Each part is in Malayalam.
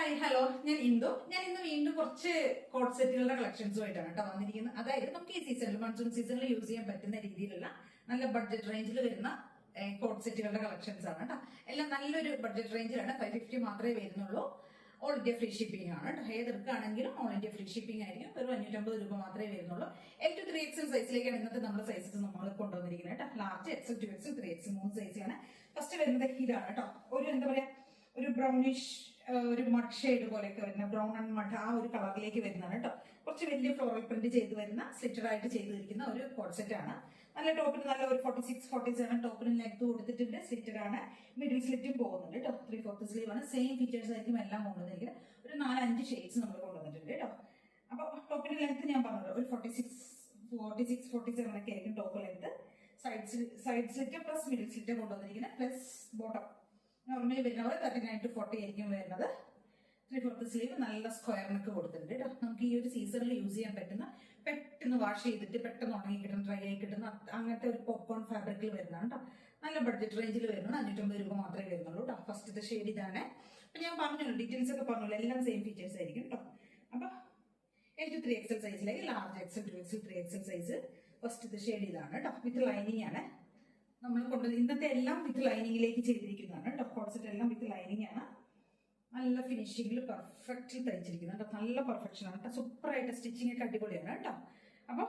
ഹായ് ഹലോ, ഞാൻ ഇന്ദു. ഞാൻ ഇന്ന് വീണ്ടും കുറച്ച് കോട്ട് സെറ്റുകളുടെ കളക്ഷൻസുമായിട്ടാണ് കേട്ടോ വന്നിരിക്കുന്നത്. അതായത് നമുക്ക് ഈ സീസണിൽ മൺസൂൺ സീസണിൽ യൂസ് ചെയ്യാൻ പറ്റുന്ന രീതിയിലുള്ള നല്ല ബഡ്ജറ്റ് റേഞ്ചിൽ വരുന്ന കോട്ട് സെറ്റുകളുടെ കളക്ഷൻസ് ആണ് കേട്ടോ. എല്ലാം നല്ലൊരു ബഡ്ജറ്റ് റേഞ്ചിലാണ്. 550 മാത്രമേ വരുന്നുള്ളൂ. ഓൾ ഇന്ത്യ ഫ്രീ ഷിപ്പിംഗ് ആണ് കേട്ടോ. ഏതെടുക്കുകയാണെങ്കിലും ഓൾ ഇന്ത്യ ഫ്രീ ഷിപ്പിംഗ് ആയിരിക്കും. വെറും 550 രൂപ മാത്രമേ വരുന്നുള്ളൂ. L to 3XL സൈസിലേക്കാണ് ഇന്നത്തെ നമ്മുടെ സൈസസ് നമ്മൾ കൊണ്ടുവന്നിരിക്കുന്നത് കേട്ടോ. ലാർജ് XL, 2XL, 3XL 3 സൈസിലാണ്. ഫസ്റ്റ് വരുന്നത് ഇതാണ് കേട്ടോ. ഒരു എന്താ പറയാ, ഒരു ബ്രൗണിഷ് ഒരു മഡ് ഷെയ്ഡ് പോലെയൊക്കെ വരുന്ന ബ്രൗൺ ആൻഡ് മഡ് ആ ഒരു കളറിലേക്ക് വരുന്നതാണ് കേട്ടോ. കുറച്ച് വലിയ ഫ്ലോറൽ പ്രിന്റ് ചെയ്ത് വരുന്ന സ്ലിറ്റഡ് ആയിട്ട് ചെയ്തിരിക്കുന്ന ഒരു കോട്ട് സെറ്റ് ആണ്. നല്ല ടോപ്പിന് നല്ല ഒരു 46-47 ടോപ്പിന് ലെങ്ത് കൊടുത്തിട്ടുണ്ട്. സ്ലിറ്റഡ് ആണ്, മിഡിൽ സ്ലിറ്റും പോകുന്നുണ്ട് കേട്ടോ. 3/4 സ്ലീവ് ആണ്. സെയിം ഫീച്ചേഴ്സ് ആയിരിക്കും എല്ലാം കൊണ്ടുവന്നിരിക്കുന്നത്. ഒരു 4-5 ഷെയ്ഡ്സ് നമ്മൾ കൊണ്ടുവന്നിട്ടുണ്ട് കേട്ടോ. അപ്പൊ ടോപ്പിന്റെ ലെങ്ത് ഞാൻ പറഞ്ഞല്ലോ, ഒരു 46-47 ഒക്കെ ആയിരിക്കും top length. Side slit plus middle slit കൊണ്ടുവന്നിരിക്കുന്നത്, പ്ലസ് ബോട്ടം നോർമലി വരുന്നത് 39 to 40 ആയിരിക്കും വരുന്നത്. 3/4 സ്ലീവ്, നല്ല സ്ക്വയർ നെക്ക് കൊടുത്തിട്ടുണ്ട് കേട്ടോ. നമുക്ക് ഈ ഒരു സീസണിൽ യൂസ് ചെയ്യാൻ പറ്റുന്ന, പെട്ടെന്ന് വാഷ് ചെയ്തിട്ട് പെട്ടെന്ന് ഉണങ്ങി കിട്ടുന്ന, ഡ്രൈ ആയി കിട്ടുന്ന അങ്ങനത്തെ ഒരു പോപ്കോൺ ഫാബ്രിക്കിൽ വരുന്നതാണ് കേട്ടോ. നല്ല ബഡ്ജറ്റ് റേഞ്ചിൽ വരുന്നത്. 550 രൂപ മാത്രമേ വരുന്നുള്ളൂ കേട്ടോ. ഫസ്റ്റത്തെ ഷെയ്ഡ് ഇതാണ്. അപ്പൊ ഞാൻ പറഞ്ഞല്ലോ, ഡീറ്റെയിൽസ് ഒക്കെ പറഞ്ഞല്ലോ, എല്ലാം സെയിം ഫീച്ചേഴ്സ് ആയിരിക്കും കേട്ടോ. അപ്പൊ L to 3XL സൈസിലേക്ക് large XL, 2XL, 3XL size ഫസ്റ്റത്തെ ഷെയ്ഡ് ഇതാണ് കേട്ടോ. വിത്ത് ലൈനിങ് ആണ് നമ്മൾ ഇന്നത്തെ എല്ലാം വിത്ത് ലൈനിങ്ങിലേക്ക് ചെയ്തിരിക്കുന്നതാണ് കേട്ടോ. കോട്ട് സെറ്റ് എല്ലാം വിത്ത് ലൈനിങ് ആണ്. നല്ല ഫിനിഷിംഗിൽ പെർഫെക്റ്റ്ലി തയ്ച്ചിരിക്കുന്നത് കേട്ടോ. നല്ല പെർഫെക്ഷൻ ആണ് കേട്ടോ. സൂപ്പർ ആയിട്ട് സ്റ്റിച്ചിങ് ഒക്കെ അടിപൊളിയാണ് കേട്ടോ. അപ്പൊ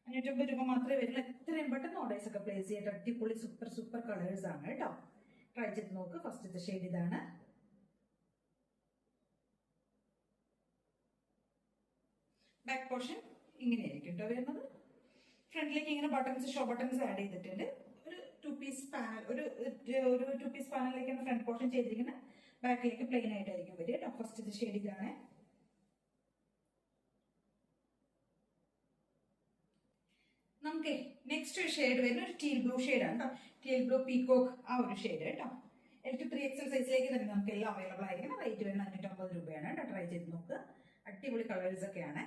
550 രൂപ മാത്രമേ വരുള്ളൂ. എത്രയും പെട്ടെന്ന് ഓർഡേഴ്സ് ഒക്കെ പ്ലേസ് ചെയ്തിട്ട് അടിപൊളി സൂപ്പർ കളേഴ്സ് ആണ് കേട്ടോ. ട്രൈ ചെയ്ത് നോക്ക്. ഫസ്റ്റത്തെ ഷെയ്ഡ് ഇതാണ്. ബാക്ക് പോർഷൻ ഇങ്ങനെയായിരിക്കും കേട്ടോ വരുന്നത്. ഫ്രണ്ടിലേക്ക് ഇങ്ങനെ ബട്ടൺസ്, ഷോ ബട്ടൺസ് ആഡ് ചെയ്തിട്ടുണ്ട്. ഒരു 2 പീസ് പാനൽ, ഒരു 2 പീസ് പാനലിലേക്കാണ് ഫ്രണ്ട് പോർഷൻ ചെയ്തിരിക്കുന്നത്. ബാക്കിലേക്ക് പ്ലെയിൻ ആയിട്ടായിരിക്കും വരിക കേട്ടോ. ഫസ്റ്റ് ഷെയ്ഡ് ഇതാണ്. നമുക്ക് നെക്സ്റ്റ് ഷെയ്ഡ് വരുന്ന ഒരു ടീൽ ബ്ലൂ ഷെയ്ഡാണ് കേട്ടോ. ടീൽ ബ്ലൂ പീകോക്ക് ആ ഒരു ഷെയ്ഡ് കേട്ടോ. L to 3XL സൈസിലേക്ക് തന്നെ നമുക്ക് എല്ലാം അവൈലബിൾ ആയിരിക്കണം. റേറ്റ് വരുന്നത് 550 രൂപയാണ് കേട്ടോ. ട്രൈ ചെയ്ത് നോക്ക്. അടിപൊളി കളേഴ്സ് ഒക്കെയാണ്.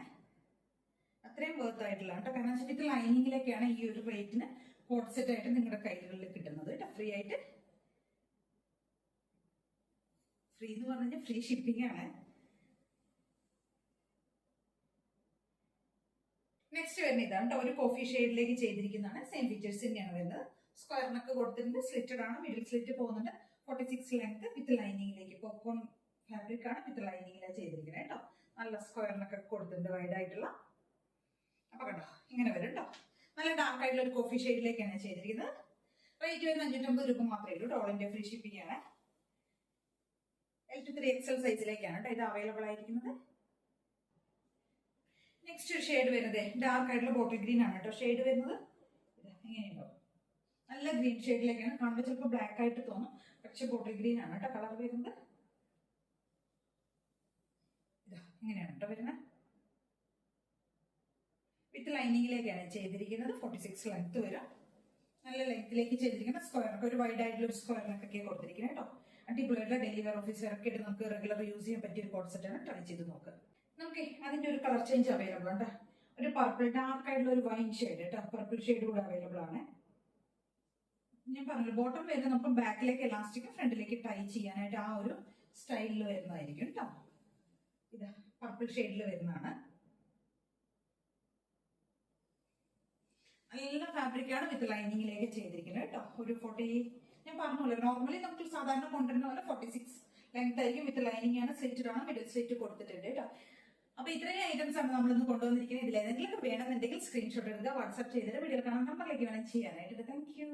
അത്രയും വർത്ത് ആയിട്ടുള്ള കേട്ടോ. കാരണം വെച്ചിട്ട് ലൈനിങ്ങിലേക്കാണ് ഈ ഒരു റേറ്റിന് കോട്ട് സെറ്റ് ആയിട്ട് നിങ്ങളുടെ കൈകളിൽ കിട്ടുന്നത് കേട്ടോ. ഫ്രീ ആയിട്ട്, ഫ്രീ എന്ന് പറഞ്ഞു കഴിഞ്ഞാൽ ഫ്രീ ഷിപ്പിംഗ് ആണ്. നെക്സ്റ്റ് വരുന്ന ഇതാണ് കേട്ടോ. ഒരു കോഫി ഷെയ്ഡിലേക്ക് ചെയ്തിരിക്കുന്നതാണ്. സെയിം ഫീച്ചേഴ്സ് തന്നെയാണ് വരുന്നത്. സ്ക്വയർ നെക്ക് കൊടുത്തിട്ടുണ്ട്. സ്ലിറ്റഡ് ആണ്, മിഡിൽ സ്ലിറ്റ് പോകുന്നുണ്ട്. 46 ലെങ്ത് വിത്ത് ലൈനിങ്ങിലേക്ക്, പോപ്കോൺ ഫാബ്രിക് ആണ്, വിത്ത് ലൈനിങ്ങിലാണ് ചെയ്തിരിക്കുന്നത് കേട്ടോ. നല്ല സ്ക്വയർ നെക്ക് കൊടുത്തിട്ടുണ്ട്, വൈഡ് ആയിട്ടുള്ള. അപ്പൊ കണ്ടോ, ഇങ്ങനെ വരും കേട്ടോ. നല്ല ഡാർക്ക് ആയിട്ടുള്ള ഒരു കോഫി ഷെയ്ഡിലേക്കാണ് ചെയ്തിരിക്കുന്നത്. റേറ്റ് വരുന്നത് 550 രൂപ മാത്രമേ ഉള്ളൂ. ഓൾ ഇന്ത്യ ഫ്രീ ഷിപ്പിംഗ് ആണ്. L to 3XL സൈസിലേക്കാണ് കേട്ടോ ഇത് അവൈലബിൾ ആയിരിക്കുന്നത്. നെക്സ്റ്റ് ഷെയ്ഡ് വരുന്നത് ഡാർക്ക് ആയിട്ടുള്ള ബോട്ടിൽ ഗ്രീൻ ആണ് കേട്ടോ. ഷെയ്ഡ് വരുന്നത് ഇങ്ങനെയുണ്ടോ, നല്ല ഗ്രീൻ ഷെയ്ഡിലേക്കാണ്. കാണുമ്പോൾ ചിലപ്പോൾ ബ്ലാക്ക് ആയിട്ട് തോന്നും, പക്ഷെ ബോട്ടിൽ ഗ്രീൻ ആണ് കേട്ടോ കളർ വരുന്നത്. ഇങ്ങനെയാണ് കേട്ടോ വരുന്നത്. വിത്ത് ലൈനിങ്ങിലേക്കാണ് ചെയ്തിരിക്കുന്നത്. 46 ലെങ്ത് വരും. നല്ല ലെങ്ത്തിലേക്ക് ചെയ്തിരിക്കുന്നത്. സ്ക്വയർ ഒരു വൈഡ് ആയിട്ടുള്ള ഒരു സ്ക്വയർ നെക്കൊക്കെ കൊടുത്തിരിക്കുന്നത് കേട്ടോ. അടിപൊളിയായിട്ടുള്ള ഡെയിലി വെയർ, ഓഫീസ് വെയർ ഒക്കെ ആയിട്ട് നമുക്ക് റെഗുലർ യൂസ് ചെയ്യാൻ പറ്റിയ ഒരു കോട്ട് സെറ്റ് ആണ്. ട്രൈ ചെയ്ത് നോക്കുക. നമുക്ക് അതിന്റെ ഒരു കളർ ചേഞ്ച് അവൈലബിൾ ആണ്. ഒരു പർപ്പിൾ, ഡാർക്ക് ആയിട്ടുള്ള ഒരു വൈൻ ഷെയ്ഡ് കേട്ടോ. പർപ്പിൾ ഷെയ്ഡ് കൂടെ അവൈലബിൾ ആണ്. ഞാൻ പറഞ്ഞു, ബോട്ടം വരുന്നത് നമുക്ക് ബാക്കിലേക്ക് എലാസ്റ്റിക്, ഫ്രണ്ടിലേക്ക് ടൈ ചെയ്യാനായിട്ട് ആ ഒരു സ്റ്റൈലിൽ വരുന്നതായിരിക്കും കേട്ടോ. ഇത് പർപ്പിൾ ഷെയ്ഡിൽ വരുന്നതാണ്. നല്ല ഫാബ്രിക് ആണ്, വിത്ത് ലൈനിങ്ങിലേക്ക് ചെയ്തിരിക്കുന്നത് കേട്ടോ. ഒരു 40, ഞാൻ പറഞ്ഞല്ലോ, നോർമലി നമുക്ക് സാധാരണ കൊണ്ടുവരുന്ന പോലെ 46 ലെങ്ത് ആയിരിക്കും. വിത്ത് ലൈനിങ് ആണ്, സ്ലിറ്റഡ് ആണ്, മിഡിൽ സ്ലിറ്റ് കൊടുത്തിട്ടുണ്ട് കേട്ടോ. അപ്പൊ ഇത്രയും ഐറ്റംസ് ആണ് നമ്മളിന്ന് കൊണ്ടുവന്നിരിക്കുന്നത്. ഇതിൽ ഏതെങ്കിലും വേണമെന്നുണ്ടെങ്കിൽ സ്ക്രീൻഷോട്ട് എടുക്കുക, വാട്സ്ആപ്പ് ചെയ്തിട്ട് വീഡിയോ കാണാൻ നമ്പറിലേക്ക് വേണം ചെയ്യാനായിട്ട്. Thank you.